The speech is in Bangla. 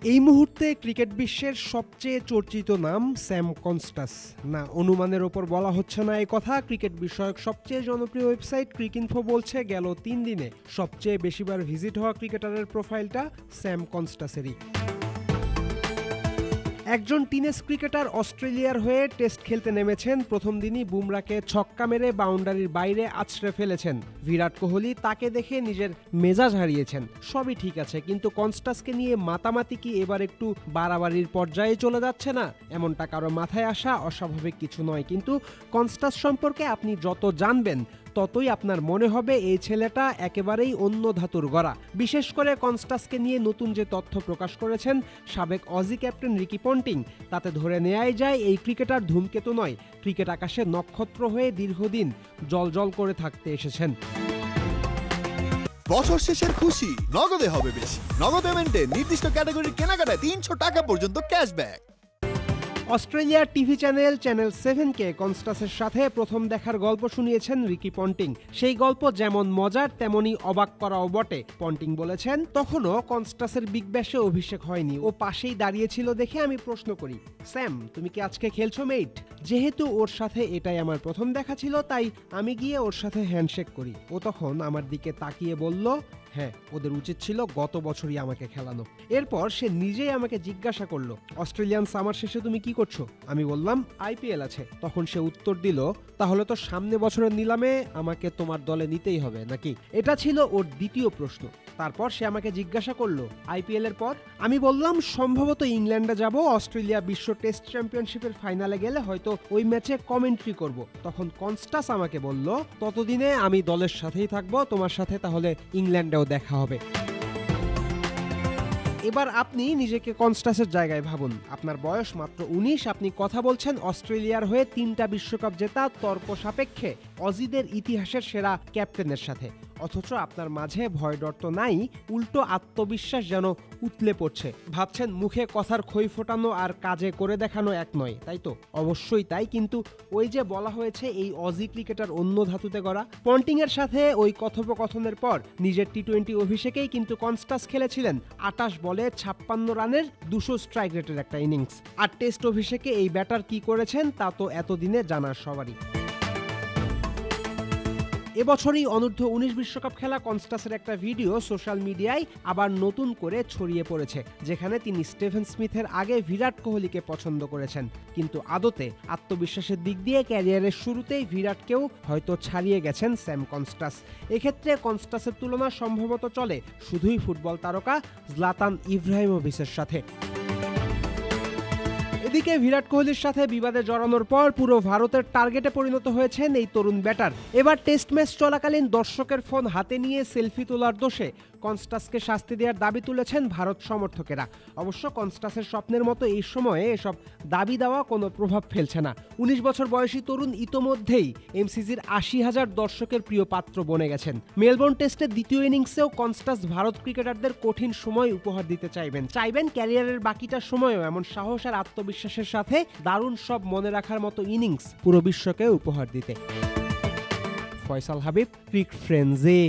এই মুহূর্তে ক্রিকেট বিশ্বের সবচেয়ে চর্চিত নাম স্যাম কনস্টাস। না, অনুমানের ওপর বলা হচ্ছে না এই কথা। ক্রিকেট বিষয়ক সবচেয়ে জনপ্রিয় ওয়েবসাইট ক্রিকইনফো বলছে গেল 3 দিনে সবচেয়ে বেশিবার ভিজিট হওয়া ক্রিকেটারের প্রোফাইলটা স্যাম কনস্টাসেরই। একজন টিনেজ ক্রিকেটার অস্ট্রেলিয়ার হয়ে টেস্ট খেলতে নেমেছেন। প্রথম দিনই বুমরাকে ছক্কা মেরে বাউন্ডারির বাইরে আছড়ে ফেলেছেন। বিরাট কোহলি তাকে দেখে নিজের মেজাজ হারিয়েছেন। সবই ঠিক আছে, কিন্তু কনস্টাসকে নিয়ে মাতামাতি কি এবার একটু বাড়াবাড়ির পর্যায়ে চলে যাচ্ছে না? এমনটা কারো মাথায় আসা অস্বাভাবিক কিছু নয়, কিন্তু কনস্টাস সম্পর্কে আপনি যত জানবেন ততই আপনার মনে হবে এই ছেলেটা একেবারেই অন্য ধাতুর গড়া। বিশেষ করে কনস্টাসকে নিয়ে নতুন যে তথ্য প্রকাশ করেছেন সাবেক অজি ক্যাপ্টেন রিকি পন্টিং, তাতে ধরে নেয়াই যায় এই ক্রিকেটার ধূমকেতু নয়, ক্রিকেট আকাশে নক্ষত্র হয়ে দীর্ঘদিন জলজল করে থাকতে এসেছেন। বছর শেষের খুশি নগদে হবে বেশি। নগদ পেমেন্টে নির্দিষ্ট ক্যাটাগরির কেনাকাটায় 300 টাকা পর্যন্ত ক্যাশব্যাক। অস্ট্রেলিয়ার টিভি চ্যানেল 7কে কনস্টাসের সাথে প্রথম দেখার গল্প শুনিয়েছেন রিকি পন্টিং। সেই গল্প যেমন মজার তেমনি অবাক করাও বটে। পন্টিং বলেছেন, তখনও কনস্টাসের বিগ ব্যাশে অভিষেক হয়নি, ও পাশেই দাঁড়িয়েছিল দেখে আমি প্রশ্ন করি, স্যাম তুমি কি আজকে খেলছো মেইট? যেহেতু ওর সাথে এটাই আমার প্রথম দেখা ছিল, তাই আমি গিয়ে ওর সাথে হ্যান্ডশেক করি। ও তখন আমার দিকে তাকিয়ে বলল, হ্যাঁ, ওদের উচিত ছিল গত বছরই আমাকে খেলানো। এরপর সে নিজেই আমাকে জিজ্ঞাসা করলো, অস্ট্রেলিয়ান সামার শেষে তুমি কি করছো? আমি বললাম আইপিএল আছে। তখন সে উত্তর দিল, তাহলে তো সামনে বছরের নিলামে আমাকে তোমার দলে নিতেই হবে নাকি? এটা ছিল ওর দ্বিতীয় প্রশ্ন। তারপর সে আমাকে জিজ্ঞাসা করলো, আইপিএল এর পর? আমি বললাম সম্ভবত ইংল্যান্ডে যাব, অস্ট্রেলিয়া বিশ্ব টেস্ট চ্যাম্পিয়নশিপের ফাইনালে গেলে হয়তো ওই ম্যাচে কমেন্ট্রি করব। তখন কনস্টাস আমাকে বলল, ততদিনে আমি দলের সাথেই থাকবো, তোমার সাথে তাহলে ইংল্যান্ডেও দেখা হবে। এবার আপনি নিজেকে কনস্টাসের জায়গায় ভাবুন। আপনার বয়স মাত্র 19, আপনি কথা বলছেন অস্ট্রেলিয়ার হয়ে 3টা বিশ্বকাপ জেতা তর্ক সাপেক্ষে অজিদের ইতিহাসের সেরা ক্যাপ্টেনের সাথে। অথচ আপনার মাঝে ভয় ডর তো নাই, উল্টো আত্মবিশ্বাস যেন উতলে পড়ছে। ভাবছেন মুখে কথার খই ফোটানো আর কাজে করে দেখানো এক নয়, তাই তো? অবশ্যই তাই, কিন্তু ওই যে বলা হয়েছে এই অজি ক্রিকেটার অন্য ধাতুতে গড়া। পন্টিং এর সাথে ওই কথোপকথনের পর নিজের টি20 অভিষেকেই কিন্তু কনস্টাস খেলেছিলেন 28 বলে 56 রানের 200 স্ট্রাইক রেটের একটা ইনিংস। আর টেস্ট অভিষেকে এই ব্যাটার কি করেছেন তা তো এতদিনে জানার সবারই। এবছরই অনূর্ধ্ব 19 বিশ্বকাপ খেলা কনস্টাসের একটা ভিডিও সোশ্যাল মিডিয়ায় আবার নতুন করে ছড়িয়ে পড়েছে, যেখানে তিনি স্টিভেন স্মিথের আগে বিরাট কোহলিকে পছন্দ করেছেন। কিন্তু আদতে আত্মবিশ্বাসের দিক দিয়ে ক্যারিয়ারের শুরুতেই বিরাটকেও হয়তো ছাড়িয়ে গেছেন স্যাম কনস্টাস। এক্ষেত্রে কনস্টাসের তুলনা সম্ভবত চলে শুধুই ফুটবল তারকা জ্লাতান ইব্রাহিমোভিচের সাথে। এদিকে বিরাট কোহলির সাথে বিবাদে জড়ানোর পর পুরো ভারতের টার্গেটে পরিণত হয়েছেন এই তরুণ ব্যাটার। এবার টেস্ট ম্যাচ চলাকালীন দর্শকের ফোন হাতে নিয়ে সেলফি তোলার দোষে কনস্টাসকে শাস্তি দেওয়ার দাবি তুলেছেন ভারত সমর্থকেরা। অবশ্য কনস্টাসের স্বপ্নের মতো এই সময়ে এসব দাবি দেওয়া কোনো প্রভাব ফেলছে না। 19 বছর বয়সী তরুণ ইতোমধ্যেই এমসিজির 80,000 দর্শকের প্রিয় পাত্র বনে গেছেন। মেলবোর্ন টেস্টের দ্বিতীয় ইনিংসেও কনস্টাস ভারত ক্রিকেটারদের কঠিন সময় উপহার দিতে চাইবেন ক্যারিয়ারের বাকিটা সময়ও এমন সাহস আর আত্মবিশ্বাসের সাথে দারুণ সব মনে রাখার মতো ইনিংস পুরো বিশ্বকে উপহার দিতে। ফয়সাল হাবিব, ক্রিক ফ্রেন্ডজি।